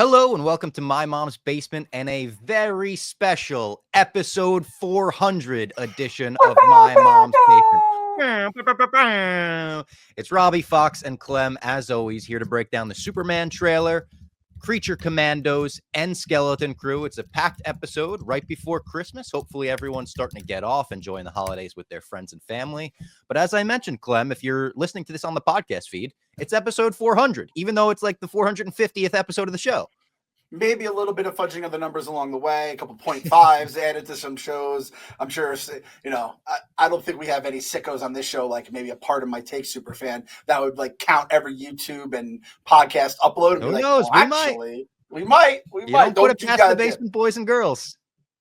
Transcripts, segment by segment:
Hello and welcome to My Mom's Basement and a very special episode 400 edition of My Mom's Basement. It's Robbie Fox and Clem, as always, here to break down the Superman trailer, Creature Commandos, and Skeleton Crew. It's a packed episode right before Christmas. Hopefully everyone's starting to get off, enjoying the holidays with their friends and family. But as I mentioned, Clem, if you're listening to this on the podcast feed, it's episode 400, even though it's like the 450th episode of the show. Maybe a little bit of fudging of the numbers along the way, a couple 0.5s added to some shows. I'm sure, I don't think we have any sickos on this show, like maybe a part of my take super fan that would like count every YouTube and podcast upload. And Who be knows? Well, we might. Don't put it past the basement boys and girls.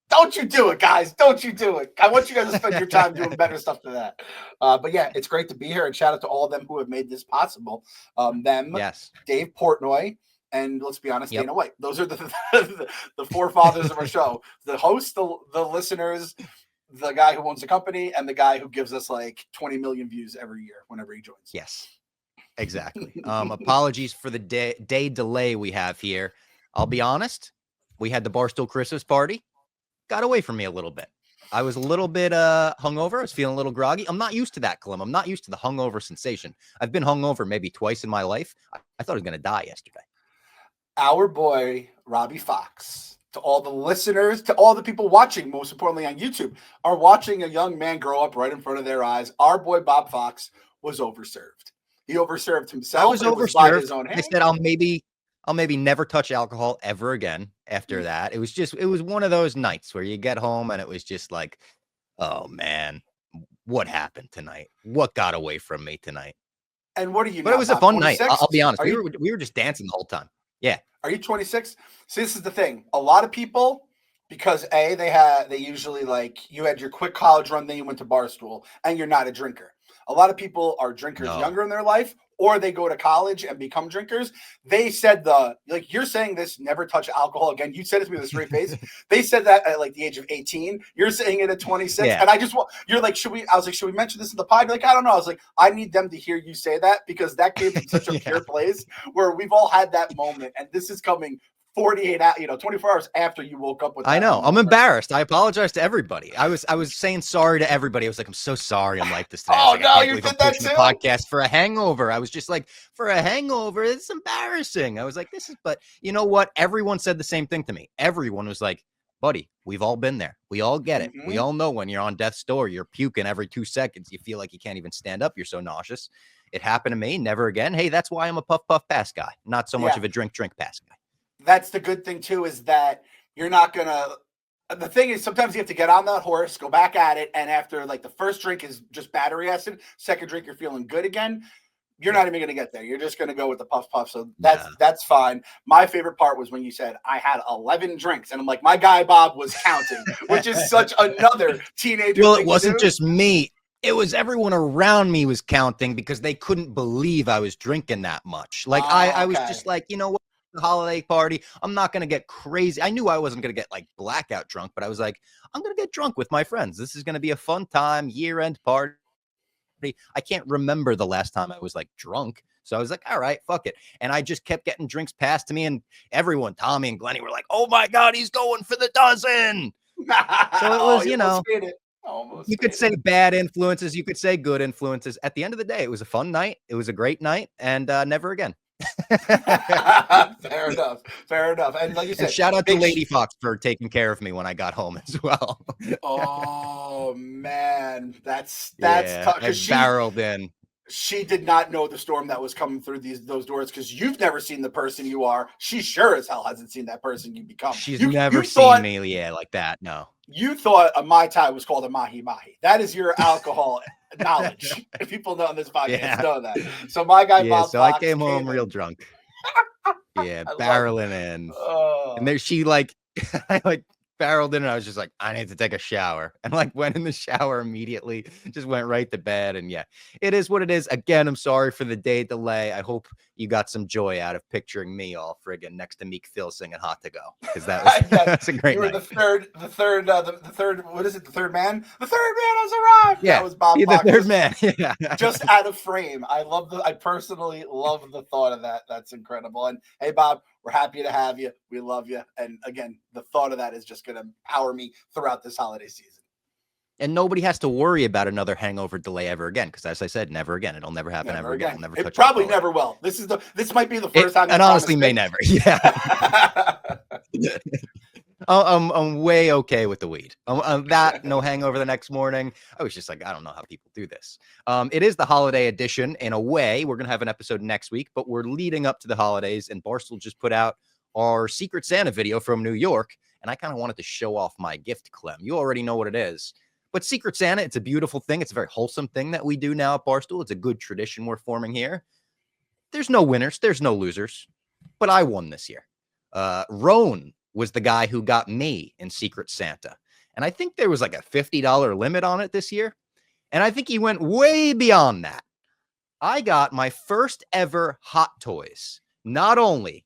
Don't you do it, guys. Don't you do it. I want you guys to spend your time doing better stuff than that. But yeah, it's great to be here. And shout out to all of them who have made this possible. Yes. Dave Portnoy, and let's be honest, Dana White. Those are the forefathers of our show. The host, the listeners, the guy who owns the company, and the guy who gives us like 20 million views every year whenever he joins. Yes, exactly. Apologies for the day delay we have here. I'll be honest. We had the Barstool Christmas party. Got away from me a little bit. I was a little bit hungover. I was feeling a little groggy. I'm not used to that, Clem. I'm not used to the hungover sensation. I've been hungover maybe twice in my life. I thought I was going to die yesterday. Our boy, Robbie Fox, to all the listeners, to all the people watching, most importantly on YouTube, are watching a young man grow up right in front of their eyes. Our boy, Bob Fox, was overserved. He overserved himself. I was overserved. His own hand. I said, I'll maybe never touch alcohol ever again after that. It was one of those nights where you get home and it was just like, oh man, what happened tonight? What got away from me tonight? And what are you? But it was a fun night. I'll be honest. We were just dancing the whole time. Yeah. Are you 26? See, this is the thing. A lot of people, because they usually like you had your quick college run, then you went to Barstool, and you're not a drinker. A lot of people are drinkers younger in their life, or they go to college and become drinkers. They said you're saying this, never touch alcohol again. You said it to me with a straight face. They said that at like the age of 18. You're saying it at 26. Yeah. And you're like, should we mention this in the pod? You're like, I don't know. I was like, I need them to hear you say that because that came from such a pure place where we've all had that moment. And this is coming 48 hours, 24 hours after you woke up with that. I know. I'm embarrassed. I apologize to everybody. I was saying sorry to everybody. I was like, I'm so sorry I'm like this today. Oh, like, no, you did that too? The podcast for a hangover. I was just like, for a hangover, it's embarrassing. I was like, but you know what? Everyone said the same thing to me. Everyone was like, buddy, we've all been there. We all get it. We all know when you're on death's door, you're puking every 2 seconds. You feel like you can't even stand up. You're so nauseous. It happened to me. Never again. Hey, that's why I'm a puff pass guy. Not so much of a drink pass guy. That's the good thing, too, is that you're not going to – the thing is sometimes you have to get on that horse, go back at it, and after, like, the first drink is just battery acid, second drink you're feeling good again, you're not even going to get there. You're just going to go with the puff. So that's fine. My favorite part was when you said, I had 11 drinks. And I'm like, my guy Bob was counting, which is such another teenager Well, thing it wasn't to do. just me. It was everyone around me was counting because they couldn't believe I was drinking that much. Like, I was just like, you know what? The holiday party, I'm not going to get crazy. I knew I wasn't going to get like blackout drunk, but I was like, I'm going to get drunk with my friends. This is going to be a fun time, year-end party. I can't remember the last time I was like drunk. So I was like, all right, fuck it. And I just kept getting drinks passed to me, and everyone, Tommy and Glennie, were like, oh my God, he's going for the dozen. So it was, you could say bad influences. You could say good influences. At the end of the day, it was a fun night. It was a great night, and never again. Fair enough. And like you said, shout out to Lady Fox for taking care of me when I got home as well. Oh man, that's tough. I barreled in. She did not know the storm that was coming through those doors because you've never seen the person you are. She sure as hell hasn't seen that person you become. She's never seen me, like that. No. You thought a Mai Tai was called a Mahi Mahi. That is your alcohol knowledge. If people know on this podcast know that. So my guy Bob so Fox I came home real drunk. Barreling in. Oh. And there she like I like barreled in and I was just like, I need to take a shower. And like went in the shower immediately, just went right to bed. And yeah, it is what it is. Again, I'm sorry for the day delay. I hope you got some joy out of picturing me all friggin' next to Meek Phil singing Hot to Go. Because that was that's a great night. The third, what is it? The third man? The third man has arrived. Yeah. That was Bob Fox. The third man. Yeah. Just out of frame. I personally love the thought of that. That's incredible. And hey, Bob, We're happy to have you. We love you. And again, the thought of that is just going to power me throughout this holiday season. And nobody has to worry about another hangover delay ever again, because as I said, never again. It'll never happen ever again. I'll never touch it. Probably never will. This might be the first time. And honestly, may never. Yeah. I'm way okay with the weed. That no hangover the next morning. I was just like, I don't know how people do this. It is the holiday edition in a way. We're gonna have an episode next week, but we're leading up to the holidays, and Barstool just put out our Secret Santa video from New York, and I kind of wanted to show off my gift, Clem. You already know what it is. But Secret Santa, it's a beautiful thing. It's a very wholesome thing that we do now at Barstool. It's a good tradition we're forming here. There's no winners. There's no losers. But I won this year. Roan was the guy who got me in Secret Santa. And I think there was like a $50 limit on it this year. And I think he went way beyond that. I got my first ever Hot Toys. Not only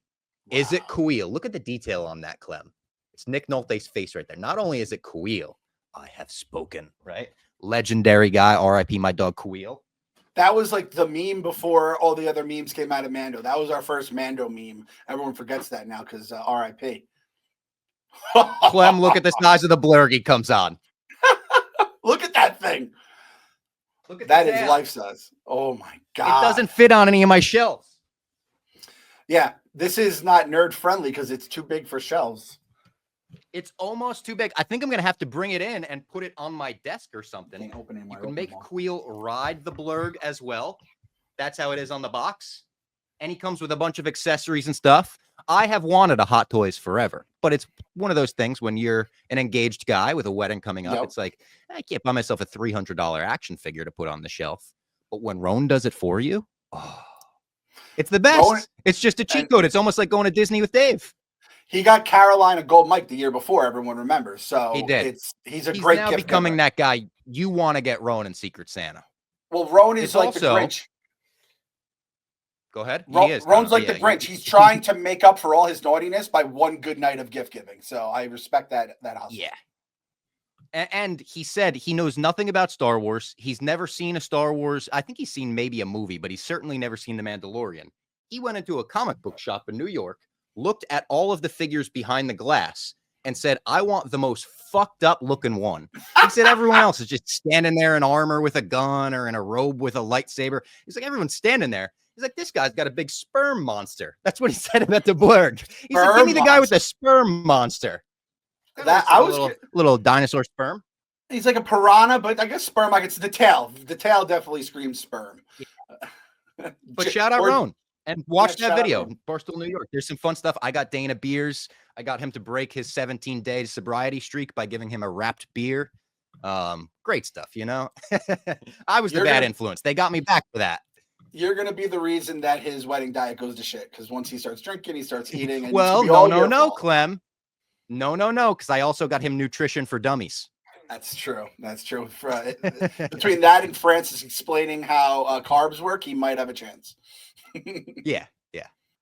is it Queel. Look at the detail on that, Clem. It's Nick Nolte's face right there. Not only is it Queel, I have spoken, right? Legendary guy, R.I.P. my dog Queel. That was like the meme before all the other memes came out of Mando. That was our first Mando meme. Everyone forgets that now because R.I.P. Clem, look at the size of the blurg he comes on. Look at that thing. Look at that is life size. Oh my God. It doesn't fit on any of my shelves. Yeah, this is not nerd friendly because it's too big for shelves. It's almost too big. I think I'm going to have to bring it in and put it on my desk or something. You can make Queel ride the blurg as well. That's how it is on the box. And he comes with a bunch of accessories and stuff. I have wanted a Hot Toys forever, but it's one of those things when you're an engaged guy with a wedding coming up. Yep. It's like, I can't buy myself a $300 action figure to put on the shelf. But when Roan does it for you, it's the best. It's just a cheat code. It's almost like going to Disney with Dave. He got Carolina Gold Mike the year before, everyone remembers. So he did. He's great now gift becoming giver. That guy you want to get Roan in Secret Santa. Well, Roan is like the Grinch. Go ahead. Roan's like the Grinch. He's trying to make up for all his naughtiness by one good night of gift giving. So I respect that hustle. Yeah. And he said he knows nothing about Star Wars. He's never seen a Star Wars. I think he's seen maybe a movie, but he's certainly never seen The Mandalorian. He went into a comic book shop in New York, looked at all of the figures behind the glass, and said, I want the most fucked up looking one. He said everyone else is just standing there in armor with a gun or in a robe with a lightsaber. He's like, everyone's standing there. He's like, this guy's got a big sperm monster. That's what he said about the blurg. He's like, give me the guy with the sperm monster. That I was little dinosaur sperm. He's like a piranha, but I guess sperm. Like it's the tail. The tail definitely screams sperm. Yeah. But shout out Roan and watch that video. Barstool, New York. There's some fun stuff. I got Dana beers. I got him to break his 17-day sobriety streak by giving him a wrapped beer. Great stuff, you know. I was the bad influence. They got me back for that. You're going to be the reason that his wedding diet goes to shit because once he starts drinking, he starts eating. And well, no, Clem. No, because I also got him nutrition for dummies. That's true. Between that and Francis explaining how carbs work, he might have a chance. Yeah.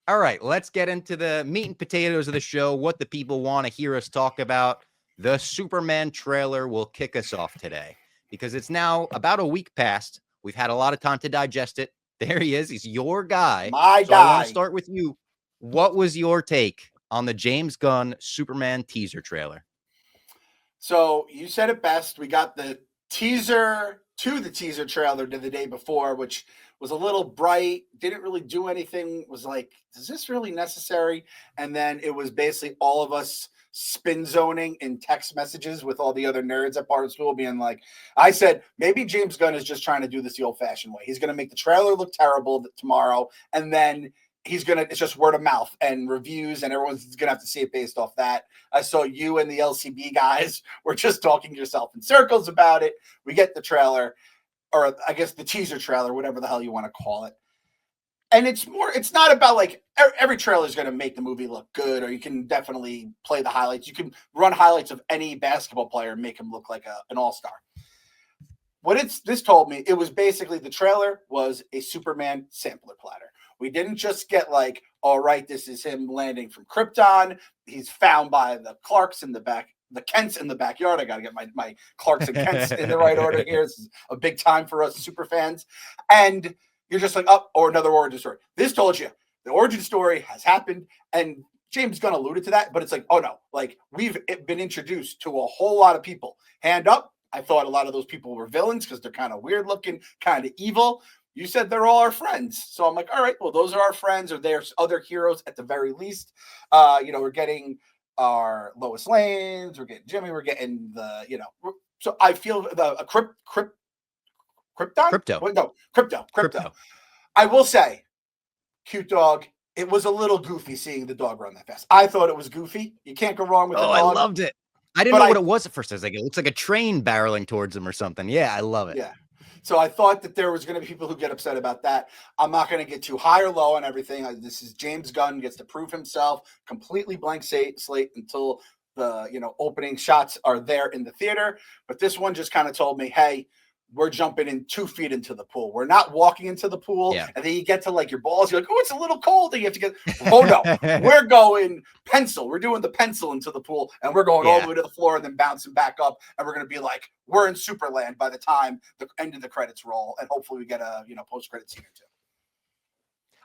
All right, let's get into the meat and potatoes of the show, what the people want to hear us talk about. The Superman trailer will kick us off today because it's now about a week past. We've had a lot of time to digest it. There he is. He's your guy. My guy. I want to start with you. What was your take on the James Gunn Superman teaser trailer? So you said it best. We got the teaser to the teaser trailer the day before, which was a little bright, didn't really do anything, was like, is this really necessary? And then it was basically all of us spin zoning in text messages with all the other nerds at Barstool being like, I said, maybe James Gunn is just trying to do this the old-fashioned way. He's going to make the trailer look terrible tomorrow, and then it's just word of mouth and reviews, and everyone's going to have to see it based off that. I saw you and the LCB guys were just talking yourself in circles about it. We get the trailer, or I guess the teaser trailer, whatever the hell you want to call it. And it's not about like every trailer is going to make the movie look good, or you can definitely play the highlights. You can run highlights of any basketball player and make him look like an all-star. This told me, it was basically the trailer was a Superman sampler platter. We didn't just get like, all right, this is him landing from Krypton. He's found by the Clarks in the back, the Kents in the backyard. I got to get my Clarks and Kents in the right order here. This is a big time for us super fans. And you're just like, or another origin story. This told you The origin story has happened, and James Gunn alluded to that, but it's like, oh no, like we've been introduced to a whole lot of people. Hand up, I thought a lot of those people were villains because they're kind of weird looking, kind of evil. You said they're all our friends. So I'm like, all right, well, those are our friends, or there's other heroes at the very least. We're getting our Lois Lanes, we're getting Jimmy, we're getting the, so I feel the Crypto. What? No, crypto. I will say, cute dog. It was a little goofy seeing the dog run that fast. I thought it was goofy. You can't go wrong with the dog. I loved it. I didn't know what it was at first. I was like, it looks like a train barreling towards him or something. Yeah, I love it. Yeah. So I thought that there was going to be people who get upset about that. I'm not going to get too high or low on everything. This is James Gunn gets to prove himself. Completely blank slate until the opening shots are there in the theater. But this one just kind of told me, hey, we're jumping in 2 feet into the pool. We're not walking into the pool. Yeah. And then you get to like your balls. You're like, oh, it's a little cold. And you have to get, oh no, we're going pencil. We're doing the pencil into the pool, and we're going all the way to the floor and then bouncing back up. And we're going to be like, we're in Superland by the time the end of the credits roll. And hopefully we get a, post-credit scene or two.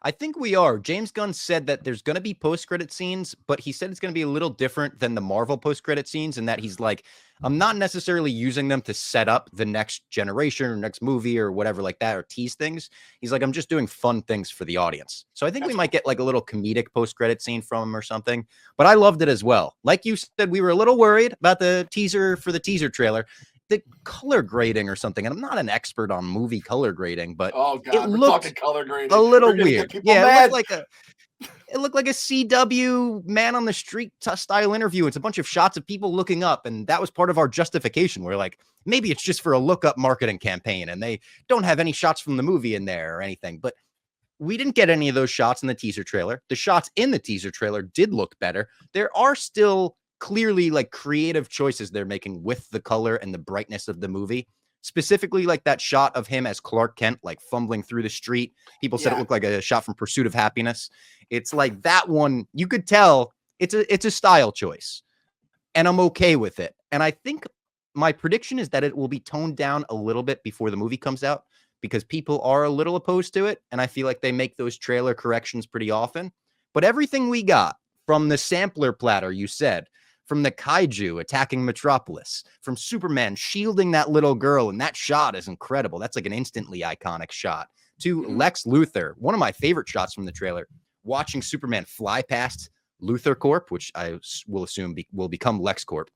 I think we are. James Gunn said that there's going to be post-credit scenes, but he said it's going to be a little different than the Marvel post-credit scenes, and that he's like, I'm not necessarily using them to set up the next generation or next movie or whatever like that, or tease things. He's like, I'm just doing fun things for the audience. So I think we might get like a little comedic post-credit scene from him or something, but I loved it as well. Like you said, we were a little worried about the teaser for the teaser trailer. The color grading or something, and I'm not an expert on movie color grading, but it looked color grading a little weird. Yeah, it looked like a CW Man on the Street style interview. It's a bunch of shots of people looking up, and that was part of our justification. We're like, maybe it's just for a look-up marketing campaign, and they don't have any shots from the movie in there or anything. But we didn't get any of those shots in the teaser trailer. The shots in the teaser trailer did look better. There are still clearly like creative choices they're making with the color and the brightness of the movie, specifically like that shot of him as Clark Kent, like fumbling through the street. People said it looked like a shot from Pursuit of Happiness. It's like that one, you could tell it's a style choice, and I'm okay with it. And I think my prediction is that it will be toned down a little bit before the movie comes out, because people are a little opposed to it. And I feel like they make those trailer corrections pretty often, but everything we got from the sampler platter, you said, from the kaiju attacking Metropolis, from Superman shielding that little girl, and that shot is incredible. That's like an instantly iconic shot. To Lex Luthor, one of my favorite shots from the trailer, watching Superman fly past Luthor Corp, which I will assume will become Lex Corp.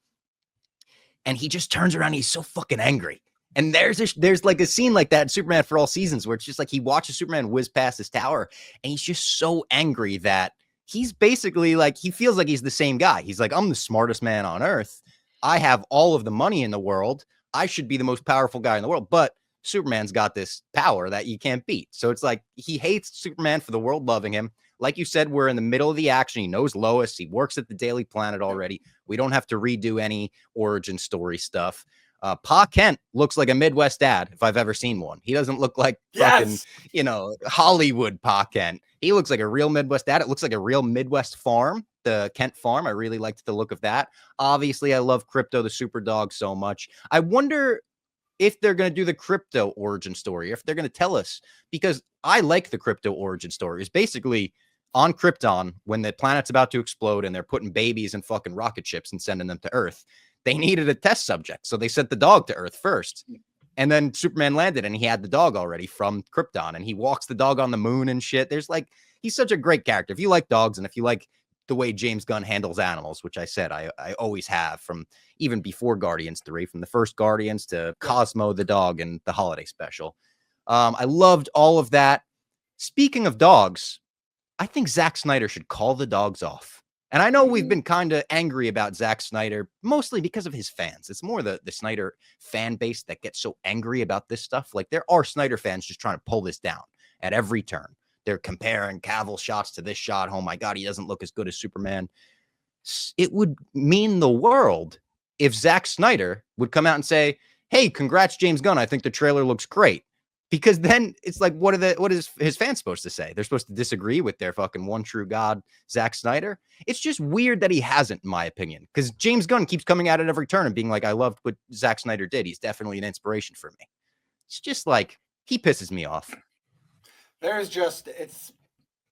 And he just turns around and he's so fucking angry. And there's like a scene like that in Superman for All Seasons where it's just like he watches Superman whiz past his tower, and he's just so angry that he's basically like, he feels like he's the same guy. He's like, I'm the smartest man on earth. I have all of the money in the world. I should be the most powerful guy in the world. But Superman's got this power that you can't beat. So it's like he hates Superman for the world loving him. Like you said, we're in the middle of the action. He knows Lois. He works at the Daily Planet already. We don't have to redo any origin story stuff. Pa Kent looks like a Midwest dad if I've ever seen one. He doesn't look like fucking, Hollywood Pa Kent. He looks like a real Midwest dad. It looks like a real Midwest farm, the Kent farm. I really liked the look of that. Obviously, I love Crypto the super dog so much. I wonder if they're going to do the Crypto origin story, if they're going to tell us, because I like the Crypto origin story. It's basically on Krypton when the planet's about to explode and they're putting babies in fucking rocket ships and sending them to Earth. They needed a test subject, so they sent the dog to Earth first. And then Superman landed, and he had the dog already from Krypton, and he walks the dog on the moon and shit. He's such a great character. If you like dogs, and if you like the way James Gunn handles animals, which I said I always have, from even before Guardians 3, from the first Guardians to Cosmo the dog and the holiday special. I loved all of that. Speaking of dogs, I think Zack Snyder should call the dogs off. And I know we've been kind of angry about Zack Snyder, mostly because of his fans. It's more the Snyder fan base that gets so angry about this stuff. Like, there are Snyder fans just trying to pull this down at every turn. They're comparing Cavill shots to this shot. Oh my God, he doesn't look as good as Superman. It would mean the world if Zack Snyder would come out and say, hey, congrats, James Gunn. I think the trailer looks great. Because then it's like, what is his fans supposed to say? They're supposed to disagree with their fucking one true God, Zack Snyder. It's just weird that he hasn't, in my opinion, because James Gunn keeps coming at it every turn and being like, I loved what Zack Snyder did. He's definitely an inspiration for me. It's just like, he pisses me off. It's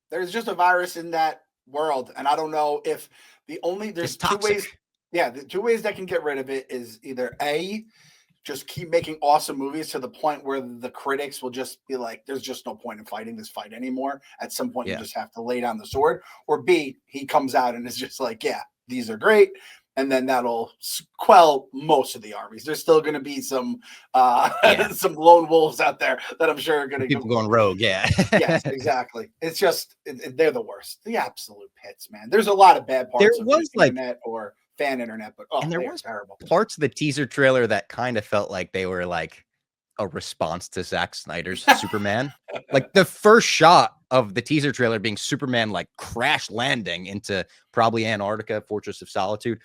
There's just a virus in that world, and I don't know if there's two ways. Yeah, the two ways that can get rid of it is either A, just keep making awesome movies to the point where the critics will just be like, there's just no point in fighting this fight anymore. At some point, you just have to lay down the sword. Or B, he comes out and is just like, yeah, these are great. And then that'll quell most of the armies. There's still going to be some some lone wolves out there that I'm sure are going to people going rogue. Yeah. Yes, exactly. It's just they're the worst. The absolute pits, man. There's a lot of bad parts of the internet or fan internet, but and there was terrible parts of the teaser trailer that kind of felt like they were like a response to Zack Snyder's Superman. Like the first shot of the teaser trailer being Superman like crash landing into probably Antarctica, Fortress of Solitude,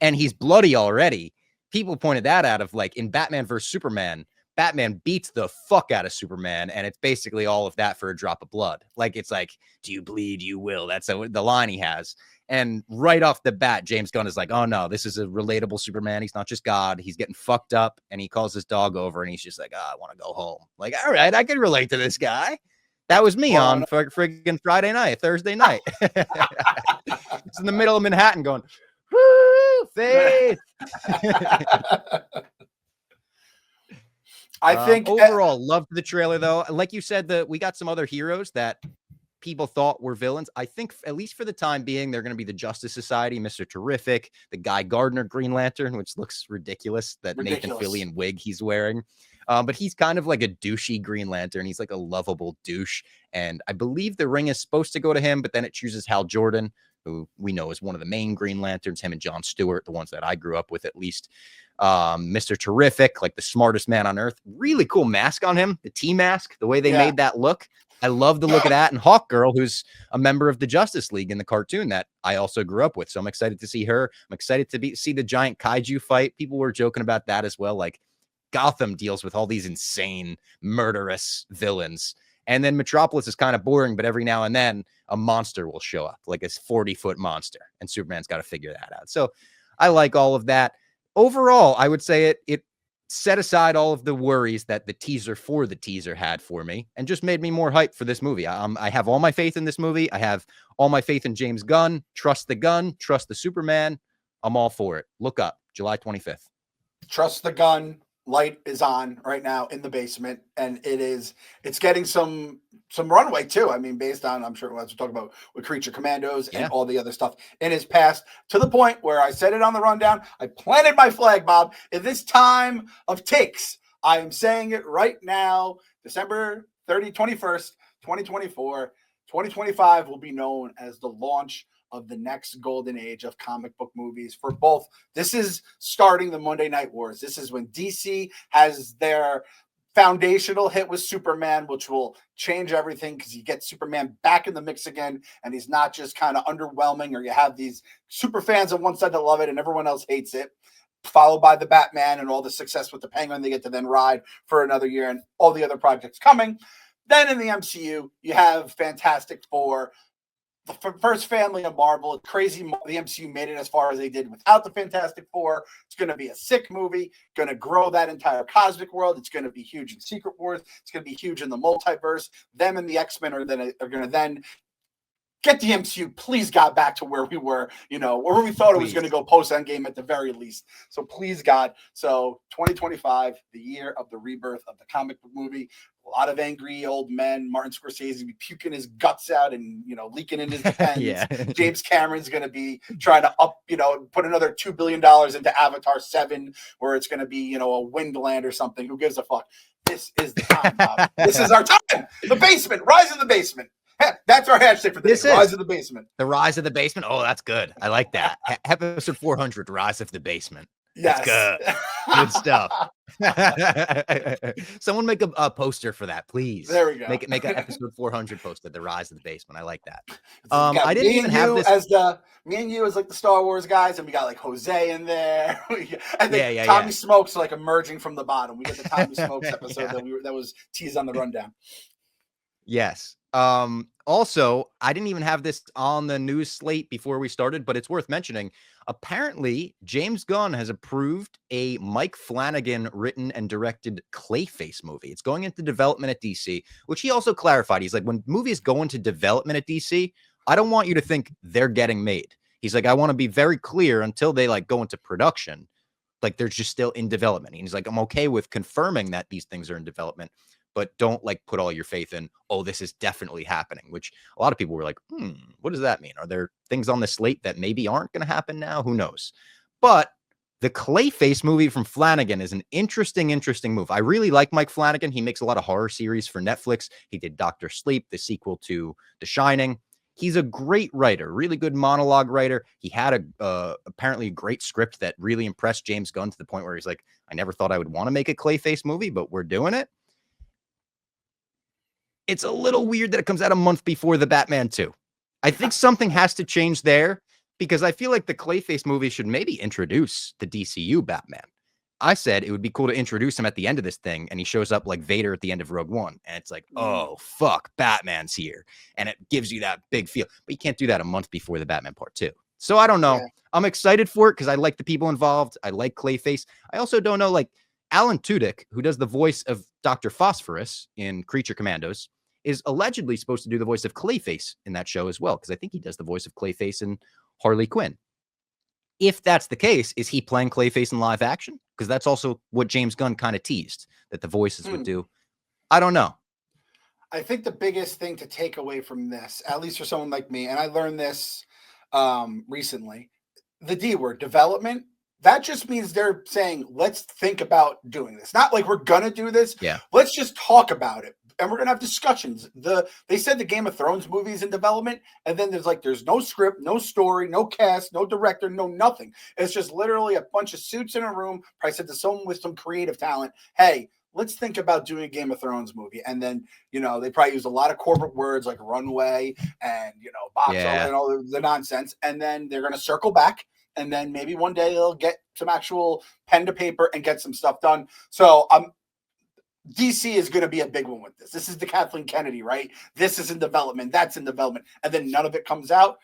and he's bloody already. People pointed that out of like in Batman vs Superman, Batman beats the fuck out of Superman, and it's basically all of that for a drop of blood. Like it's like, do you bleed? You will. That's the line he has. And right off the bat, James Gunn is like, oh no, this is a relatable Superman. He's not just God. He's getting fucked up. And he calls his dog over and he's just like, I want to go home. Like, all right, I can relate to this guy. That was me on friggin' Friday night, Thursday night. It's in the middle of Manhattan going, woo, faith. I think overall, loved the trailer though. Like you said, we got some other heroes that people thought were villains. I think at least for the time being, they're going to be the Justice Society, Mr. Terrific, the Guy Gardner Green Lantern, which looks ridiculous, that Nathan Fillion wig he's wearing. But he's kind of like a douchey Green Lantern. He's like a lovable douche. And I believe the ring is supposed to go to him, but then it chooses Hal Jordan, who we know is one of the main Green Lanterns, him and Jon Stewart, the ones that I grew up with at least. Mr. Terrific, like the smartest man on earth. Really cool mask on him, the T-mask, the way they made that look. I love the look of that. And Hawk Girl, who's a member of the Justice League in the cartoon that I also grew up with. So I'm excited to see her. I'm excited to see the giant kaiju fight. People were joking about that as well. Like Gotham deals with all these insane, murderous villains. And then Metropolis is kind of boring, but every now and then a monster will show up, like a 40-foot monster. And Superman's got to figure that out. So I like all of that. Overall, I would say it set aside all of the worries that the teaser had for me and just made me more hyped for this movie. I have all my faith in this movie. I have all my faith in James Gunn. Trust the gun. Trust the Superman. I'm all for it. Look up July 25th. Trust the gun. Light is on right now in the basement, and it's getting some runway too. I mean, based on, I'm sure we'll have to talk about with Creature Commandos and all the other stuff in his past, to the point where I said it on the rundown. I planted my flag, Bob. In this time of takes, I am saying it right now. December 21st, 2024, 2025 will be known as the launch of the next golden age of comic book movies for both. This is starting the Monday Night Wars. This is when DC has their foundational hit with Superman, which will change everything because you get Superman back in the mix again, and he's not just kind of underwhelming, or you have these super fans on one side that love it and everyone else hates it, followed by the Batman and all the success with the Penguin they get to then ride for another year and all the other projects coming. Then in the MCU, you have Fantastic Four, the first family of Marvel. It's crazy the MCU made it as far as they did without the Fantastic Four. It's going to be a sick movie, going to grow that entire cosmic world. It's going to be huge in Secret Wars. It's going to be huge in the multiverse. Them and the X-Men are going to then get the MCU, please, God, back to where we were, where we thought it was going to go post-Endgame at the very least. So please, God. So 2025, the year of the rebirth of the comic book movie. A lot of angry old men. Martin Scorsese be puking his guts out and, leaking in his pens. James Cameron's going to be trying to put another $2 billion into Avatar 7, where it's going to be, a Windland or something. Who gives a fuck? This is the time, Bob. This is our time. The basement. Rise in the basement. That's our hashtag for this. Rise of the Basement. The Rise of the Basement. Oh, that's good. I like that. Episode 400, Rise of the Basement. Yes. That's good. Good stuff. Someone make a poster for that, please. There we go. Make an episode 400 poster, The Rise of the Basement. I like that. I didn't even have this. Me and you as like the Star Wars guys, and we got like Jose in there. I think Tommy Smokes like emerging from the bottom. We get the Tommy Smokes episode that was teased on the rundown. Yes. Also, I didn't even have this on the news slate before we started, but it's worth mentioning. Apparently, James Gunn has approved a Mike Flanagan written and directed Clayface movie. It's going into development at DC, which he also clarified. He's like, when movies go into development at DC, I don't want you to think they're getting made. He's like, I want to be very clear until they like go into production. Like they're just still in development. And he's like, I'm okay with confirming that these things are in development, but don't like put all your faith in, oh, this is definitely happening, which a lot of people were like, what does that mean? Are there things on the slate that maybe aren't going to happen now? Who knows? But the Clayface movie from Flanagan is an interesting move. I really like Mike Flanagan. He makes a lot of horror series for Netflix. He did Dr. Sleep, the sequel to The Shining. He's a great writer, really good monologue writer. He had apparently a great script that really impressed James Gunn to the point where he's like, I never thought I would want to make a Clayface movie, but we're doing it. It's a little weird that it comes out a month before the Batman 2. I think something has to change there because I feel like the Clayface movie should maybe introduce the DCU Batman. I said it would be cool to introduce him at the end of this thing, and he shows up like Vader at the end of Rogue One, and it's like, oh, fuck, Batman's here, and it gives you that big feel. But you can't do that a month before the Batman Part 2. So I don't know. Yeah. I'm excited for it because I like the people involved. I like Clayface. I also don't know, like, Alan Tudyk, who does the voice of Dr. Phosphorus in Creature Commandos, is allegedly supposed to do the voice of Clayface in that show as well, because I think he does the voice of Clayface in Harley Quinn. If that's the case, is he playing Clayface in live action? Because that's also what James Gunn kind of teased that the voices would do. I don't know. I think the biggest thing to take away from this, at least for someone like me, and I learned this recently, the D word, development, that just means they're saying, let's think about doing this. Not like we're going to do this. Yeah. Let's just talk about it. And we're going to have discussions. They said the Game of Thrones movie is in development. And then there's no script, no story, no cast, no director, no nothing. It's just literally a bunch of suits in a room. Probably said to someone with some creative talent, hey, let's think about doing a Game of Thrones movie. And then, they probably use a lot of corporate words like runway and, box and all the nonsense. And then they're going to circle back. And then maybe one day they'll get some actual pen to paper and get some stuff done. So DC is going to be a big one with this. This is the Kathleen Kennedy, right? This is in development. That's in development. And then none of it comes out.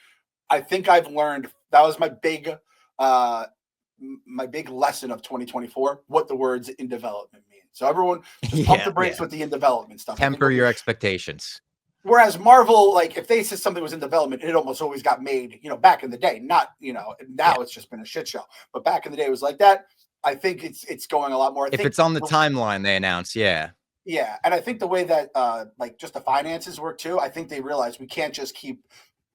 I think I've learned, that was my big lesson of 2024, what the words in development mean. So everyone just pump the brakes with the in development stuff. Temper your expectations. Whereas Marvel, like if they said something was in development, it almost always got made, back in the day. Not, now it's just been a shit show. But back in the day, it was like that. I think it's going a lot more. If it's on the timeline, they announce, Yeah, and I think the way that just the finances work too, I think they realize we can't just keep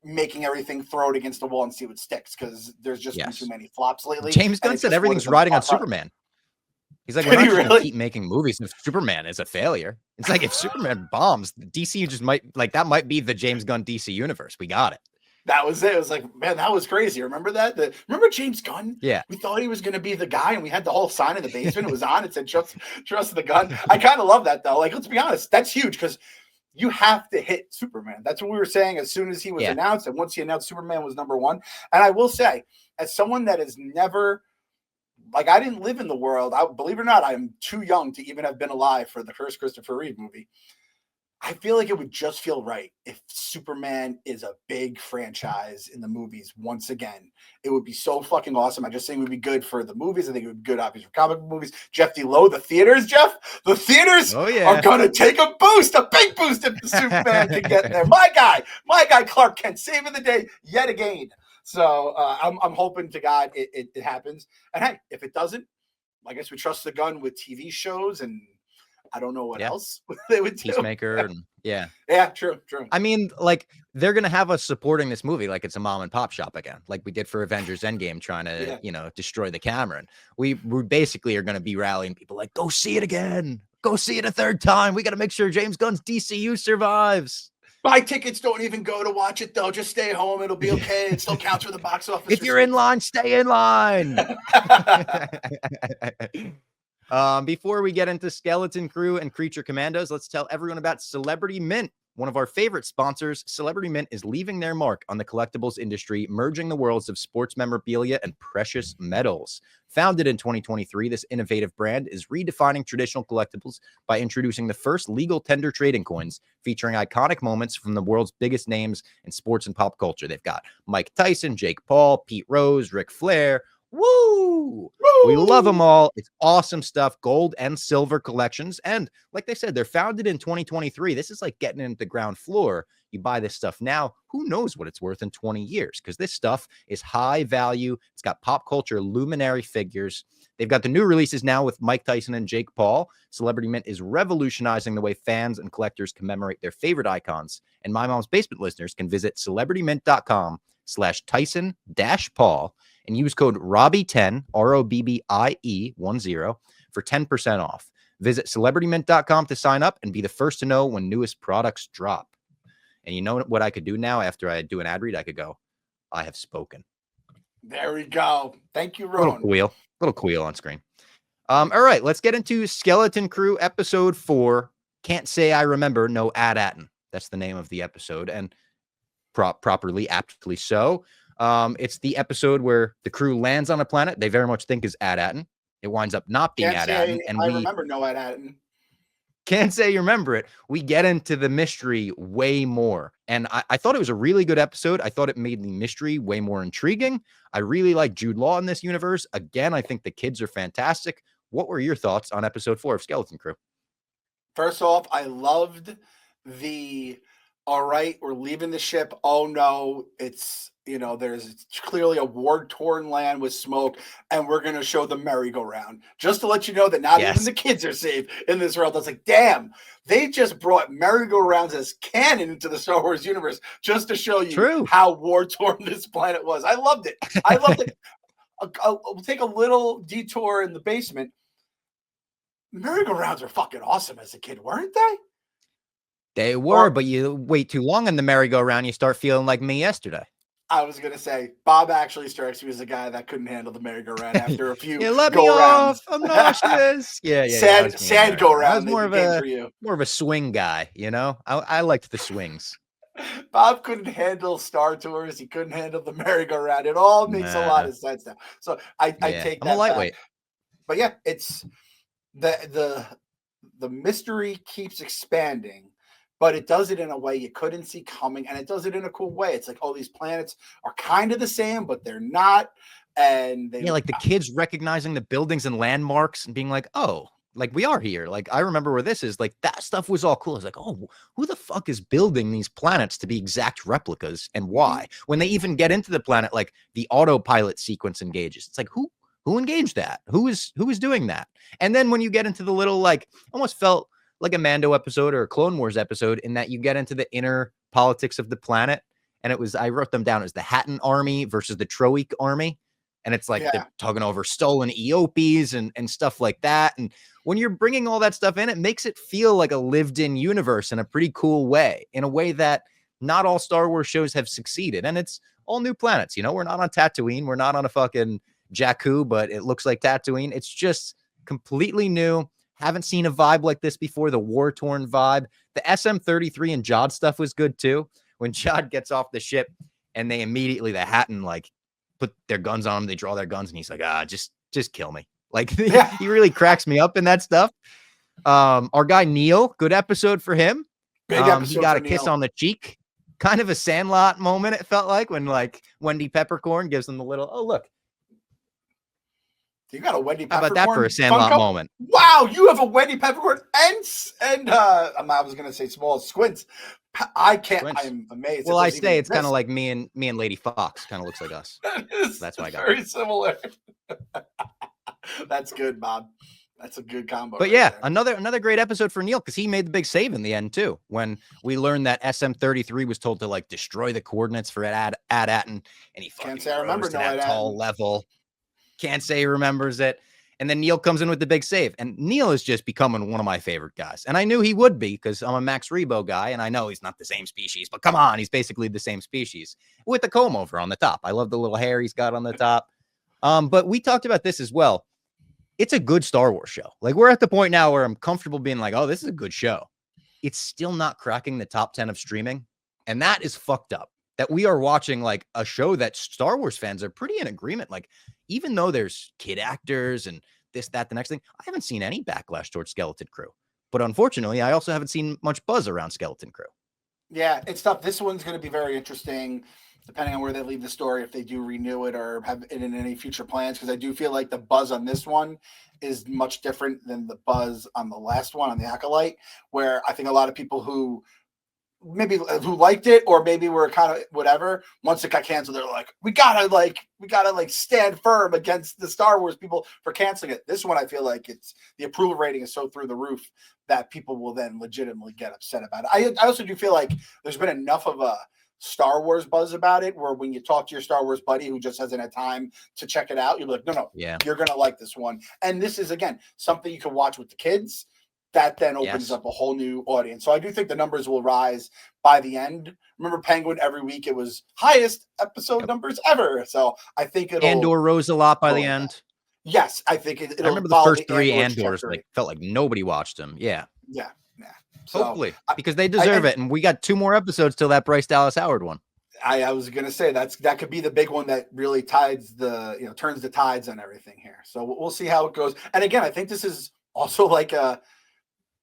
making everything, throw it against the wall and see what sticks because there's just been too many flops lately. James Gunn said everything's riding on Superman. He's like, we're not just gonna keep making movies if Superman is a failure. It's like if Superman bombs, DC just might that might be the James Gunn DC universe. We got it. That was it. It was like, man, that was crazy. Remember that? Remember James Gunn? Yeah. We thought he was going to be the guy, and we had the whole sign in the basement. It was on. It said, trust the gun. I kind of love that, though. Like, let's be honest. That's huge because you have to hit Superman. That's what we were saying as soon as he was announced. And once he announced Superman was number one. And I will say, as someone that has never, I didn't live in the world. Believe it or not, I'm too young to even have been alive for the first Christopher Reeve movie. I feel like it would just feel right if Superman is a big franchise in the movies once again. It would be so fucking awesome. I just think it would be good for the movies. I think it would be good, obviously, for comic book movies. Jeff D. Lowe, the theaters, the theaters are going to take a boost, a big boost if the Superman can get there. My guy, Clark Kent, saving the day yet again. So I'm hoping to God it happens. And hey, if it doesn't, I guess we trust the gun with TV shows and I don't know what else they would do. Peacemaker. And, yeah, true. I mean, they're going to have us supporting this movie like it's a mom and pop shop again, like we did for Avengers Endgame, trying to, destroy the camera. And we basically are going to be rallying people like, go see it again. Go see it a third time. We got to make sure James Gunn's DCU survives. Buy tickets. Don't even go to watch it, though. Just stay home. It'll be okay. It still counts for the box office. If you're in line, stay in line. Before we get into Skeleton Crew and Creature Commandos, let's tell everyone about Celebrity Mint. one of our favorite sponsors, Celebrity Mint is leaving their mark on the collectibles industry, merging the worlds of sports memorabilia and precious metals. Founded in 2023, this innovative brand is redefining traditional collectibles by introducing the first legal tender trading coins featuring iconic moments from the world's biggest names in sports and pop culture. They've got Mike Tyson, Jake Paul, Pete Rose, Ric Flair. Woo! We love them all. It's awesome stuff. Gold and silver collections. And like they said, they're founded in 2023. This is like getting into the ground floor. You buy this stuff now, who knows what it's worth in 20 years? Because this stuff is high value. It's got pop culture luminary figures. They've got the new releases now with Mike Tyson and Jake Paul. Celebrity Mint is revolutionizing the way fans and collectors commemorate their favorite icons. And My Mom's Basement listeners can visit celebritymint.com/Tyson-Paul and use code Robbie10, ROBBIE10 for 10% off. Visit celebritymint.com to sign up and be the first to know when newest products drop. And you know what I could do now after I do an ad read? I could go, I have spoken. There we go. Thank you, Ron. Little queel on screen. All right, let's get into Skeleton Crew episode 4. Can't say I remember, no AT-ATN. That's the name of the episode, and properly, aptly so. It's the episode where the crew lands on a planet they very much think is AT-ATN. It winds up not being AT-ATN. And I remember no AT-ATN. Can't say you remember it. We get into the mystery way more. And I thought it was a really good episode. I thought it made the mystery way more intriguing. I really like Jude Law in this universe. Again, I think the kids are fantastic. What were your thoughts on episode 4 of Skeleton Crew? First off, I loved the, all right, we're leaving the ship. Oh no, it's, there's clearly a war-torn land with smoke, and we're going to show the merry-go-round. Just to let you know that not even the kids are safe in this world. I was like, damn, they just brought merry-go-rounds as canon into the Star Wars universe just to show you how war-torn this planet was. I loved it. I'll take a little detour in the basement. Merry-go-rounds are fucking awesome as a kid, weren't they? They were, but you wait too long in the merry-go-round, you start feeling like me yesterday. I was going to say, Bob actually strikes me as a guy that couldn't handle the merry-go-round after a few let me off. I'm nauseous. Sad go-round. I was more of a swing guy, I liked the swings. Bob couldn't handle Star Tours. He couldn't handle the merry-go-round. It all makes a lot of sense now. So I take that. I'm a lightweight. But yeah, it's the mystery keeps expanding. But it does it in a way you couldn't see coming, and it does it in a cool way. It's like, oh, these planets are kind of the same, but they're not. And like the kids recognizing the buildings and landmarks and being like, oh, like we are here. Like I remember where this is. Like that stuff was all cool. It's like, oh, who the fuck is building these planets to be exact replicas, and why? When they even get into the planet, like the autopilot sequence engages. It's like who engaged that? Who is doing that? And then when you get into the little almost felt like a Mando episode or a Clone Wars episode in that you get into the inner politics of the planet. And I wrote them down as the Hatton army versus the Troik army. And it's like they're tugging over stolen Eopies and stuff like that. And when you're bringing all that stuff in, it makes it feel like a lived in universe in a pretty cool way, in a way that not all Star Wars shows have succeeded. And it's all new planets. We're not on Tatooine. We're not on a fucking Jakku, but it looks like Tatooine. It's just completely new. Haven't seen a vibe like this before, the war-torn vibe. The SM-33 and Jod stuff was good, too. When Jod gets off the ship and they immediately, the Hatton, put their guns on him, they draw their guns, and he's like, just kill me. He really cracks me up in that stuff. Our guy Neil, good episode for him. Big episode. He got a kiss on the cheek. Kind of a Sandlot moment, it felt like, when, Wendy Peppercorn gives him the little, oh, look. You got a Wendy Peppercorn. How about that for a Sandlot moment? Wow, you have a Wendy Peppercorn and I was gonna say small Squints. I can't. Squints. I'm amazed. Well, I say it's kind of like me and Lady Fox. Kind of looks like us. That's why I got very similar. That's good, Bob. That's a good combo. But right another great episode for Neil, because he made the big save in the end too. When we learned that SM-33 was told to destroy the coordinates for AT-ATN, and he fucking can't say I remember to that tall level. Can't say he remembers it. And then Neil comes in with the big save. And Neil is just becoming one of my favorite guys. And I knew he would be, because I'm a Max Rebo guy, and I know he's not the same species, but come on, he's basically the same species with the comb over on the top. I love the little hair he's got on the top. But we talked about this as well. It's a good Star Wars show. We're at the point now where I'm comfortable being like, oh, this is a good show. it's still not cracking the top 10 of streaming. And that is fucked up. That we are watching like a show that Star Wars fans are pretty in agreement. Like, even though there's kid actors and this, that, the next thing, I haven't seen any backlash towards Skeleton Crew. But unfortunately, I also haven't seen much buzz around Skeleton Crew. Yeah, it's tough. This one's going to be very interesting, depending on where they leave the story, if they do renew it or have it in any future plans, because I do feel like the buzz on this one is much different than the buzz on the last one, on the Acolyte, where I think a lot of people who liked it or maybe were kind of whatever, once it got canceled, they're like, we gotta stand firm against the Star Wars people for canceling it. This one, I feel like it's the approval rating is so through the roof that people will then legitimately get upset about it. I also do feel like there's been enough of a Star Wars buzz about it where when you talk to your Star Wars buddy who just hasn't had time to check it out, you're like, no, you're gonna like this one. And this is, again, something you can watch with the kids. That then opens up a whole new audience. So I do think the numbers will rise by the end. Remember Penguin, every week it was highest episode numbers ever. So I think Andor rose a lot by the end. Yes, I think it'll. I remember the first three Andors felt like nobody watched them. Yeah. So, hopefully, because they deserve it. And we got 2 more episodes till that Bryce Dallas Howard one. I was gonna say that could be the big one that really turns the tides on everything here. So we'll see how it goes. And again, I think this is also like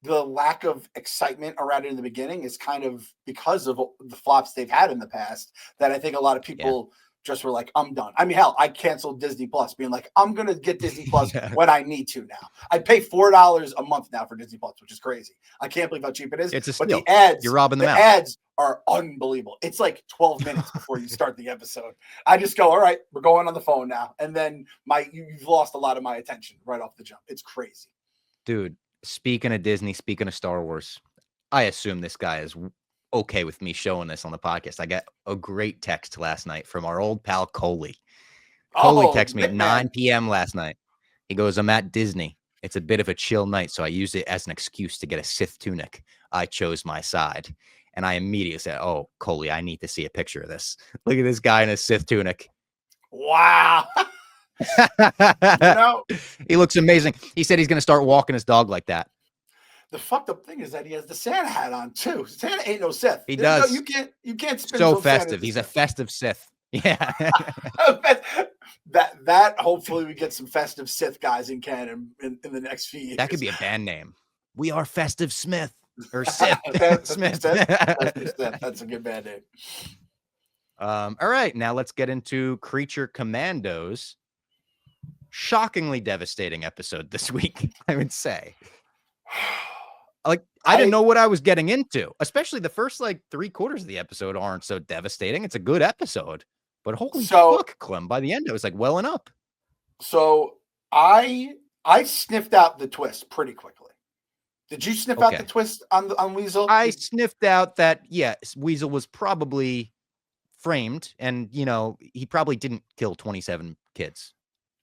the lack of excitement around it in the beginning is kind of because of the flops they've had in the past, that I think a lot of people just were like, I'm done. I mean, hell, I canceled Disney Plus being like, I'm going to get Disney Plus when I need to now. I pay $4 a month now for Disney Plus, which is crazy. I can't believe how cheap it is. It's a steal. But the ads, you're robbing them out. The ads are unbelievable. It's like 12 minutes before you start the episode. I just go, all right, we're going on the phone now. And then you've lost a lot of my attention right off the jump. It's crazy. Dude. Speaking of Disney, speaking of Star Wars, I assume this guy is okay with me showing this on the podcast. I got a great text last night from our old pal Coley. Coley texted me at 9 p.m. last night. He goes, I'm at Disney. It's a bit of a chill night, so I used it as an excuse to get a Sith tunic. I chose my side. And I immediately said, oh, Coley, I need to see a picture of this. Look at this guy in a Sith tunic. Wow. He looks amazing. He said he's going to start walking his dog like that. The fucked up thing is that he has the Santa hat on too. Santa ain't no Sith. He does. You can't spin so festive. He's a festive Sith. Yeah. that hopefully we get some festive Sith guys in canon in the next few years. That could be a band name. We are Festive Smith or Sith. Smith. That's a good band name. All right, now let's get into Creature Commandos. Shockingly devastating episode this week, I would say. Like, I didn't know what I was getting into, especially the first 3/4 of the episode aren't so devastating. It's a good episode, but holy fuck, Clem, by the end, I was like welling up. So I sniffed out the twist pretty quickly. Did you sniff out the twist on Weasel? I sniffed out that, yes, Weasel was probably framed and, he probably didn't kill 27 kids.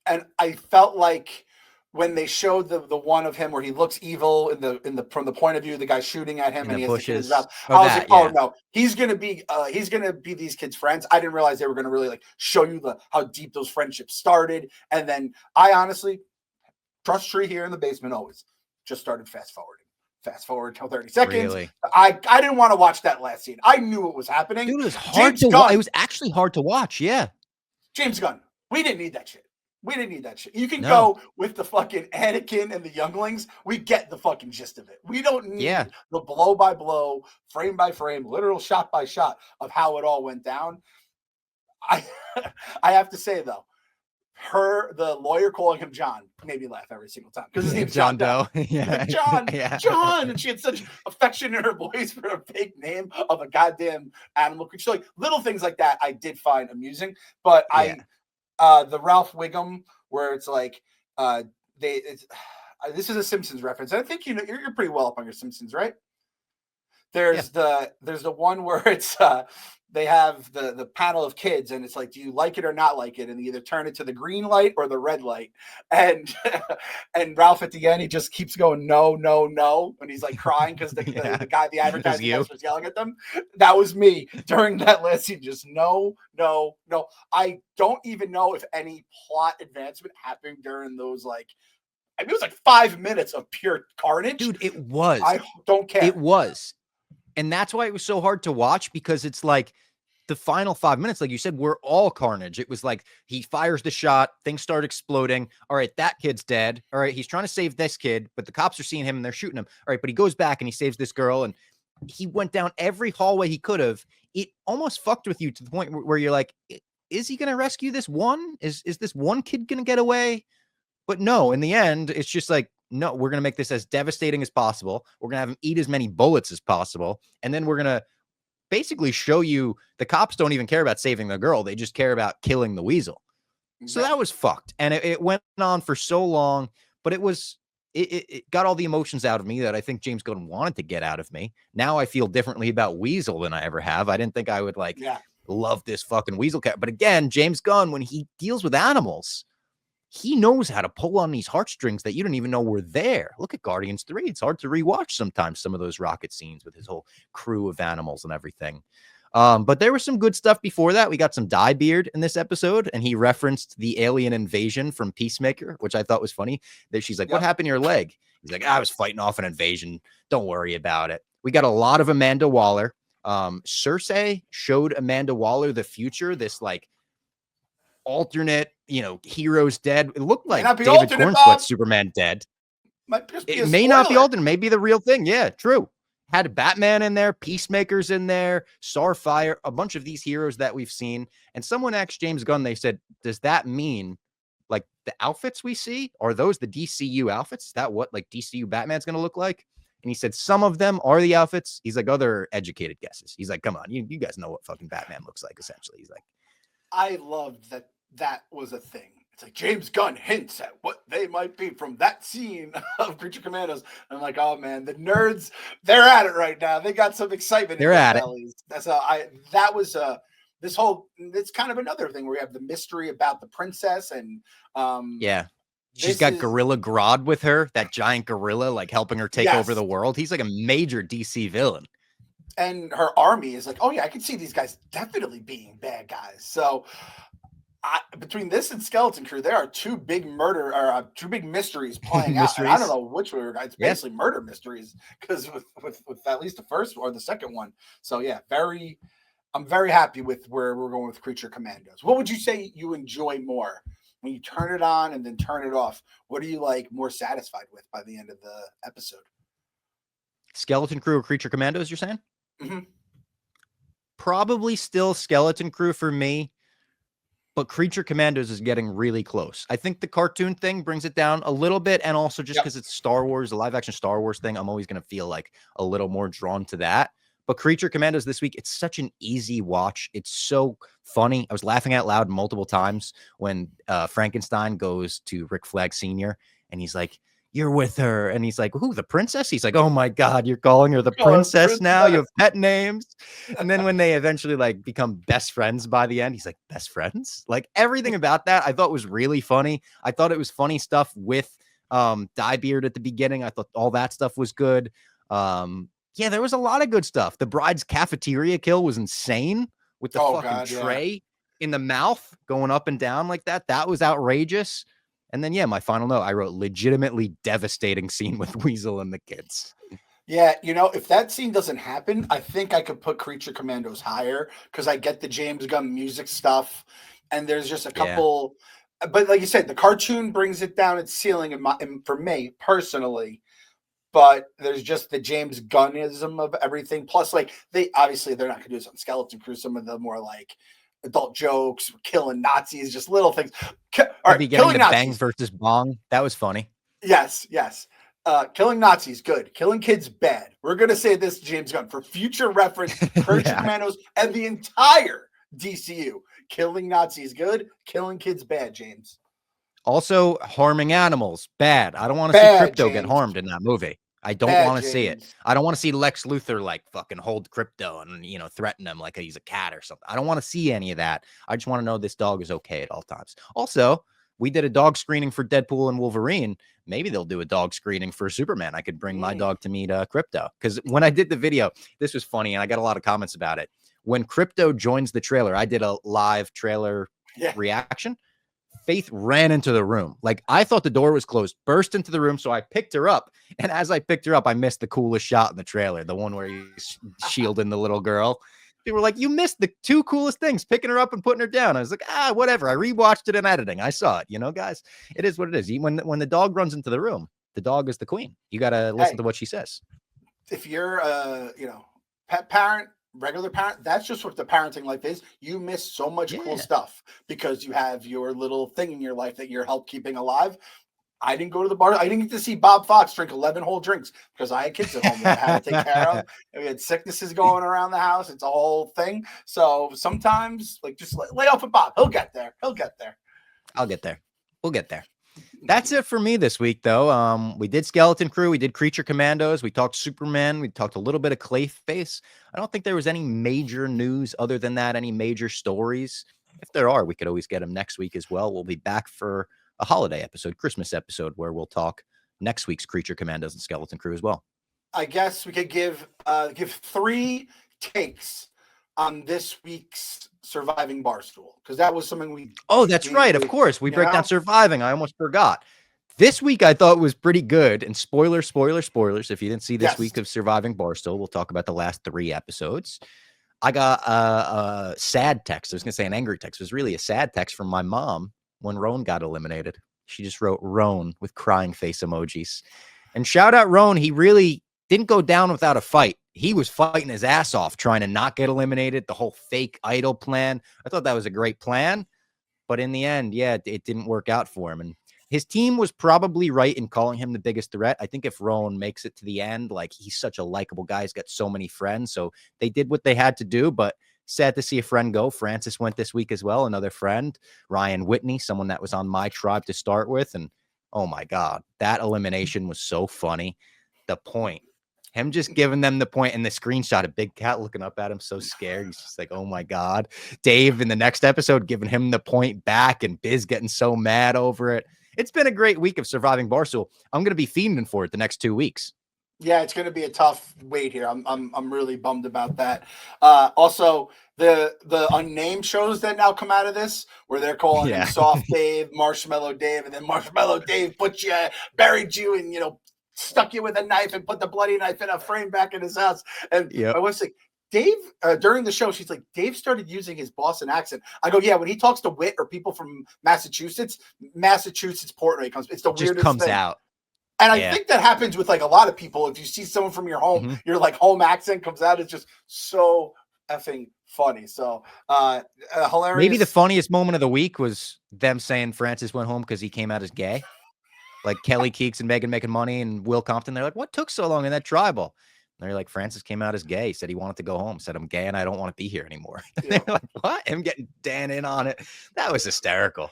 And I felt like when they showed the one of him where he looks evil from the point of view of the guy shooting at him and he has the kids out, I was like, oh no, he's gonna be these kids' friends. I didn't realize they were gonna really show you how deep those friendships started. And then I honestly, trust tree here in the basement always, just started fast forward till 30 seconds. Really? I didn't want to watch that last scene. I knew what was happening. Dude, it was hard to watch. It was actually hard to watch. Yeah. James Gunn, we didn't need that shit. You can go with the fucking Anakin and the younglings. We get the fucking gist of it. We don't need the blow by blow, frame by frame, literal shot by shot of how it all went down. I have to say though, the lawyer calling him John made me laugh every single time because his name's John Doe. John, and she had such affection in her voice for a fake name of a goddamn animal creature. So little things like that I did find amusing, but the Ralph Wiggum where it's this is a Simpsons reference. I think you're pretty well up on your Simpsons, right? There's the one where it's they have the panel of kids and it's do you like it or not like it? And they either turn it to the green light or the red light. And Ralph at the end, he just keeps going, no, no, no. And he's crying because the advertising guy was yelling at them. That was me during that last scene. Just no, no, no. I don't even know if any plot advancement happened during those I mean, it was like 5 minutes of pure carnage. Dude, it was. I don't care. It was. And that's why it was so hard to watch, because it's like the final 5 minutes, like you said, were all carnage. It was like he fires the shot, things start exploding. All right, that kid's dead. All right, he's trying to save this kid, but the cops are seeing him and they're shooting him. All right, but he goes back and he saves this girl, and he went down every hallway he could have. It almost fucked with you to the point where you're like, is he going to rescue this one? Is this one kid going to get away? But no, in the end, it's just like, no, we're going to make this as devastating as possible. We're going to have him eat as many bullets as possible. And then we're going to basically show you the cops don't even care about saving the girl. They just care about killing the weasel. So that was fucked. And it went on for so long, but it got all the emotions out of me that I think James Gunn wanted to get out of me. Now I feel differently about Weasel than I ever have. I didn't think I would love this fucking Weasel cat. But again, James Gunn, when he deals with animals, he knows how to pull on these heartstrings that you don't even know were there. Look at Guardians 3. It's hard to rewatch sometimes some of those rocket scenes with his whole crew of animals and everything. But there was some good stuff before that. We got some Diebeard in this episode, and he referenced the alien invasion from Peacemaker, which I thought was funny. That she's like, what happened to your leg? He's like, I was fighting off an invasion. Don't worry about it. We got a lot of Amanda Waller. Cersei showed Amanda Waller the future, this like alternate, heroes dead. It looked like David Cornsweat's Superman dead. It may not be alternate, maybe the real thing. Yeah, true. Had Batman in there, Peacemaker's in there, Starfire, a bunch of these heroes that we've seen. And someone asked James Gunn, they said, does that mean like the outfits we see, are those the DCU outfits? Is that what like DCU Batman's going to look like? And he said, some of them are the outfits. He's like, other educated guesses. He's like, come on, you guys know what fucking Batman looks like, essentially. He's like, I loved that was a thing. It's like James Gunn hints at what they might be from that scene of Creature Commandos. I'm like, oh man, the nerds, they're at it right now. They got some excitement. They're at it. That's this whole, it's kind of another thing where we have the mystery about the princess and she's got Gorilla Grodd with her, that giant gorilla, like helping her take over the world. He's like a major DC villain. And her army is like, oh yeah, I can see these guys definitely being bad guys. So between this and Skeleton Crew, there are two big mysteries playing out. And I don't know which way it's basically murder mysteries, because with at least the first or the second one. So yeah, I'm very happy with where we're going with Creature Commandos. What would you say you enjoy more when you turn it on and then turn it off? What are you like more satisfied with by the end of the episode? Skeleton Crew or Creature Commandos, you're saying? Mm-hmm. Probably still Skeleton Crew for me, but Creature Commandos is getting really close. I think the cartoon thing brings it down a little bit, and also just because it's Star Wars, a live action Star Wars thing, I'm always going to feel like a little more drawn to that. But Creature Commandos this week, it's such an easy watch. It's so funny. I was laughing out loud multiple times when Frankenstein goes to Rick Flag Sr. and he's like, you're with her. And he's like, who, the princess? He's like, oh my God, you're calling her the princess now? You have pet names. And then when they eventually like become best friends by the end, he's like, best friends? Like everything about that I thought was really funny. I thought it was funny stuff with Diebeard at the beginning. I thought all that stuff was good. Yeah, there was a lot of good stuff. The bride's cafeteria kill was insane with the tray in the mouth going up and down like that. That was outrageous. And then, my final note, I wrote legitimately devastating scene with Weasel and the kids. Yeah, if that scene doesn't happen, I think I could put Creature Commandos higher because I get the James Gunn music stuff. And there's just a couple. Yeah. But like you said, the cartoon brings it down its ceiling for me personally. But there's just the James Gunnism of everything. Plus, like, they're not going to do this on Skeleton Crew. Some of the more like adult jokes, killing Nazis, just little things. All right, killing Nazis. Bang versus bong. That was funny. Yes. Killing Nazis, good. Killing kids, bad. We're going to say this, James Gunn, for future reference, Creature Commandos and the entire DCU. Killing Nazis, good. Killing kids, bad, James. Also, harming animals, bad. I don't want to see Crypto get harmed in that movie. I don't want to see it. I don't want to see Lex Luthor like fucking hold Crypto and, threaten him like he's a cat or something. I don't want to see any of that. I just want to know this dog is okay at all times. Also, we did a dog screening for Deadpool and Wolverine. Maybe they'll do a dog screening for Superman. I could bring my dog to meet Crypto. Because when I did the video, this was funny, and I got a lot of comments about it. When Crypto joins the trailer, I did a live trailer reaction. Faith ran into the room. Like, I thought the door was closed, burst into the room. So I picked her up. And as I picked her up, I missed the coolest shot in the trailer, the one where he's shielding the little girl. People were like, you missed the two coolest things, picking her up and putting her down. I was like, whatever. I rewatched it in editing. I saw it, guys. It is what it is. When the dog runs into the room, the dog is the queen. You got to listen to what she says. If you're pet parent, regular parent, that's just what the parenting life is. You miss so much cool stuff because you have your little thing in your life that you're help keeping alive. I didn't go to the bar. I didn't get to see Bob Fox drink 11 whole drinks because I had kids at home that I had to take care of. We had sicknesses going around the house. It's a whole thing. So sometimes, like, just lay off with Bob. He'll get there. I'll get there. We'll get there. That's it for me this week, though. We did Skeleton Crew. We did Creature Commandos. We talked Superman. We talked a little bit of Clayface. I don't think there was any major news other than that, any major stories. If there are, we could always get them next week as well. We'll be back for a holiday episode, Christmas episode, where we'll talk next week's Creature Commandos and Skeleton Crew as well. I guess we could give 3 takes on this week's Surviving Barstool, because that was something we. Oh, that's right. Of course, we break down Surviving. I almost forgot. This week I thought was pretty good. And spoilers. If you didn't see this week of Surviving Barstool, we'll talk about the last 3 episodes. I got a sad text. I was going to say an angry text. It was really a sad text from my mom when Roan got eliminated. She just wrote Roan with crying face emojis. And shout out Roan. He really didn't go down without a fight. He was fighting his ass off trying to not get eliminated, the whole fake idol plan. I thought that was a great plan. But in the end, it didn't work out for him. And his team was probably right in calling him the biggest threat. I think if Roan makes it to the end, like, he's such a likable guy. He's got so many friends. So they did what they had to do, but sad to see a friend go. Francis went this week as well. Another friend, Ryan Whitney, someone that was on my tribe to start with. And oh my God, that elimination was so funny. The point, him just giving them the point, and the screenshot of Big Cat looking up at him so scared. He's just like, oh my God. Dave in the next episode giving him the point back, and Biz getting so mad over it. It's been a great week of Surviving Barstool. I'm going to be fiending for it the next 2 weeks. Yeah, it's going to be a tough wait here. I'm really bummed about that. Also, the unnamed shows that now come out of this, where they're calling him Soft Dave, Marshmallow Dave, and then Marshmallow Dave buried you, and stuck you with a knife and put the bloody knife in a frame back in his house. And I was like, Dave, during the show, she's like, Dave started using his Boston accent. I go, yeah, when he talks to Wit or people from Massachusetts, Portnoy comes. It's the weirdest comes thing. Out. And I think that happens with, like, a lot of people. If you see someone from your home, your, like, home accent comes out. It's just so effing funny. So hilarious. Maybe the funniest moment of the week was them saying Francis went home because he came out as gay. Like Kelly Keeks and Megan making money and Will Compton. They're like, what took so long in that tribal? And they're like, Francis came out as gay. He said he wanted to go home. Said, I'm gay and I don't want to be here anymore. They're like, what? Him getting Dan in on it. That was hysterical.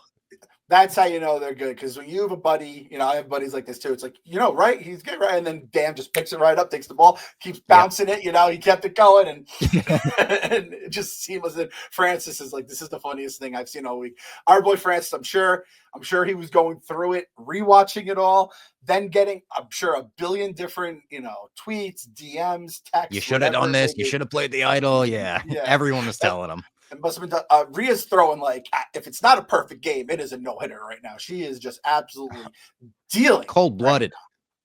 That's how you know they're good. Because when you have a buddy, I have buddies like this too. It's like, right? He's good, right? And then Dan just picks it right up, takes the ball, keeps bouncing it. He kept it going, and and it just seamless. And Francis is like, this is the funniest thing I've seen all week. Our boy Francis, I'm sure he was going through it, rewatching it all, then getting, I'm sure, a billion different, tweets, DMs, texts. You should have done this. You should have played the idol. Yeah. Everyone was telling him. It must have been Rhea's throwing, like, if it's not a perfect game, it is a no-hitter right now. She is just absolutely dealing. Cold-blooded.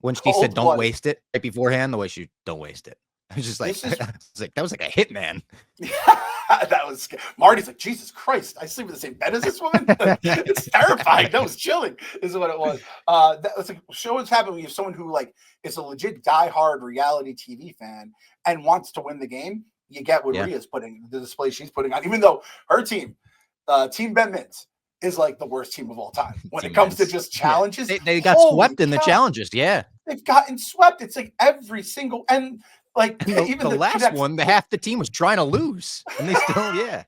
When she said, don't waste it right beforehand, the way she don't waste it. I was just like, that was like a hitman. That was Marty's like, Jesus Christ, I sleep in the same bed as this woman. It's terrifying. That was chilling, is what it was. That was like, show what's happening when you have someone who, like, is a legit diehard reality TV fan and wants to win the game. You get what Rhea's putting, the display she's putting on, even though her team, Team Ben Mintz, is like the worst team of all time when it comes to just challenges. They got swept in the challenges. Yeah, they've gotten swept. It's like every single, and like even the last one, half the team was trying to lose, and they still,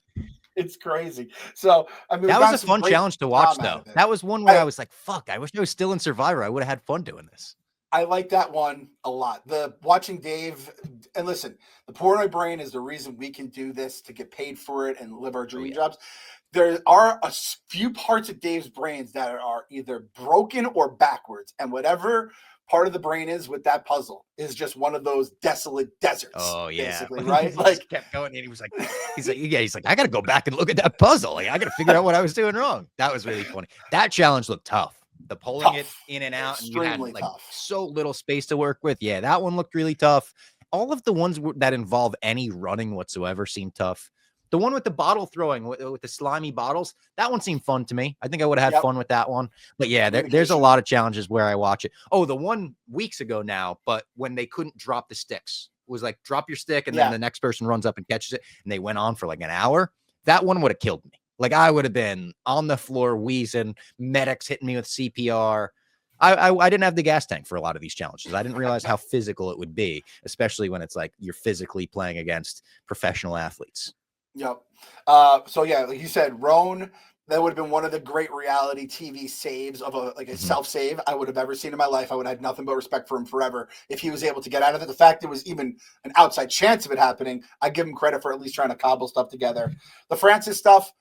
it's crazy. So I mean, that was a fun challenge to watch, though. That was one where I was like, "Fuck, I wish I was still in Survivor. I would have had fun doing this." I like that one a lot. The watching Dave, and listen, the Portnoy brain is the reason we can do this, to get paid for it and live our dream jobs. there are a few parts of Dave's brains that are either broken or backwards, and whatever part of the brain is with that puzzle is just one of those desolate deserts. Oh yeah, basically, right? He just kept going, and he's like, I got to go back and look at that puzzle. Like, I got to figure out what I was doing wrong. That was really funny. That challenge looked tough. The pulling it in and out, and you had like so little space to work with. Yeah, that one looked really tough. All of the ones that involve any running whatsoever seemed tough. The one with the bottle throwing with the slimy bottles, that one seemed fun to me. I think I would have had fun with that one. But yeah, there's a lot of challenges where I watch it. Oh, the one weeks ago now, but when they couldn't drop the sticks, it was like drop your stick and then the next person runs up and catches it, and they went on for like an hour. That one would have killed me. Like, I would have been on the floor wheezing, medics hitting me with CPR. I didn't have the gas tank for a lot of these challenges. I didn't realize how physical it would be, especially when it's like you're physically playing against professional athletes. Yep. So yeah, like you said, Roan, that would have been one of the great reality TV saves of a self-save I would have ever seen in my life. I would have had nothing but respect for him forever if he was able to get out of it. The fact there was even an outside chance of it happening, I give him credit for at least trying to cobble stuff together. The Francis stuff,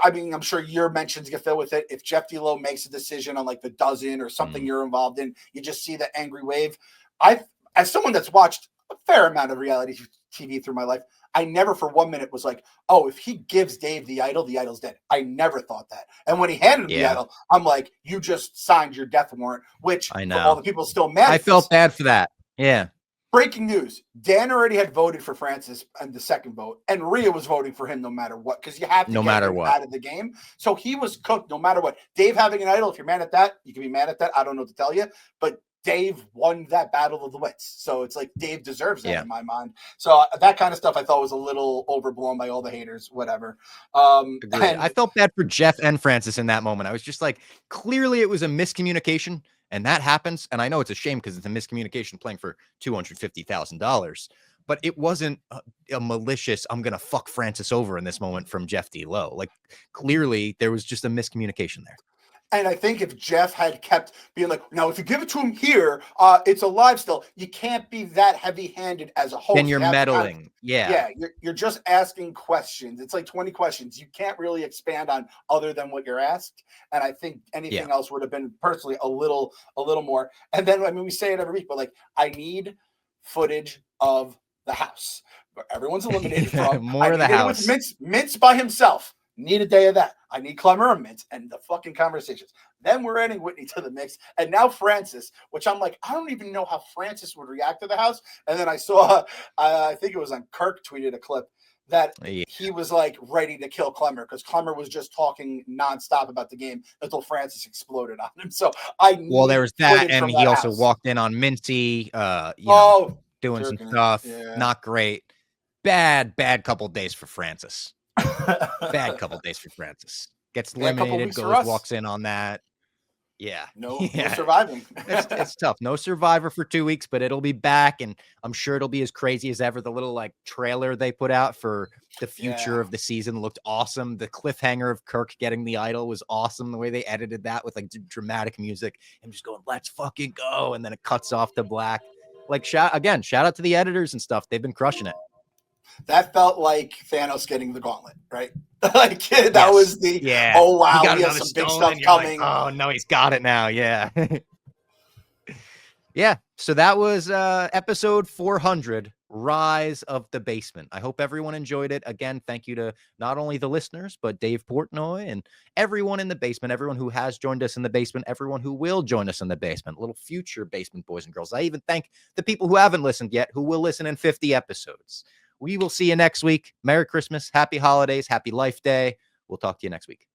I mean, I'm sure your mentions get filled with it. If Jeff D'Lo makes a decision on like the dozen or something you're involved in, you just see the angry wave. As someone that's watched a fair amount of reality TV through my life, I never for 1 minute was like, oh, if he gives Dave the idol's dead. I never thought that. And when he handed him the idol, I'm like, you just signed your death warrant, which I know for all the people still mad. I felt bad for that. Yeah. Breaking news. Dan already had voted for Francis in the second vote, and Rhea was voting for him no matter what, because you have to get him out of the game. So he was cooked no matter what. Dave having an idol, if you're mad at that, you can be mad at that. I don't know what to tell you, but Dave won that battle of the wits. So it's like Dave deserves that in my mind. So that kind of stuff I thought was a little overblown by all the haters, whatever. And I felt bad for Jeff and Francis in that moment. I was just like, clearly it was a miscommunication, and that happens. And I know it's a shame because it's a miscommunication playing for $250,000, but it wasn't a malicious, I'm going to fuck Francis over in this moment from Jeff D'Lo. Like, clearly there was just a miscommunication there. And I think if Jeff had kept being like, now, if you give it to him here, it's alive still. You can't be that heavy-handed as a host. Then you're meddling. Yeah, you're just asking questions. It's like 20 questions. You can't really expand on other than what you're asked. And I think anything else would have been personally a little more. And then, I mean, we say it every week, but like, I need footage of the house where everyone's eliminated from. More of the house. Mintz by himself. Need a day of that. I need Clemmer and Mintz and the fucking conversations. Then we're adding Whitney to the mix. And now Francis, which I'm like, I don't even know how Francis would react to the house. And then I saw, I think it was on Kirk tweeted a clip that he was like ready to kill Clemmer because Clemmer was just talking nonstop about the game until Francis exploded on him. So there was that. And he also walked in on Mincy, doing some stuff. Yeah. Not great. Bad couple days for Francis. Bad couple days for Francis. Gets eliminated, walks in on that. Yeah. No surviving. it's tough. No Survivor for 2 weeks, but it'll be back, and I'm sure it'll be as crazy as ever. The little like trailer they put out for the future of the season looked awesome. The cliffhanger of Kirk getting the idol was awesome. The way they edited that with like dramatic music and just going, let's fucking go. And then it cuts off to black. Like, shout out to the editors and stuff. They've been crushing it. That felt like Thanos getting the gauntlet, right? Like that was the oh wow, he has some big stuff coming. Like, oh no, he's got it now. Yeah. Yeah. So that was episode 400, Rise of the Basement. I hope everyone enjoyed it. Again, thank you to not only the listeners, but Dave Portnoy and everyone in the basement, everyone who has joined us in the basement, everyone who will join us in the basement, little future basement boys and girls. I even thank the people who haven't listened yet, who will listen in 50 episodes. We will see you next week. Merry Christmas, happy holidays, happy Life Day. We'll talk to you next week.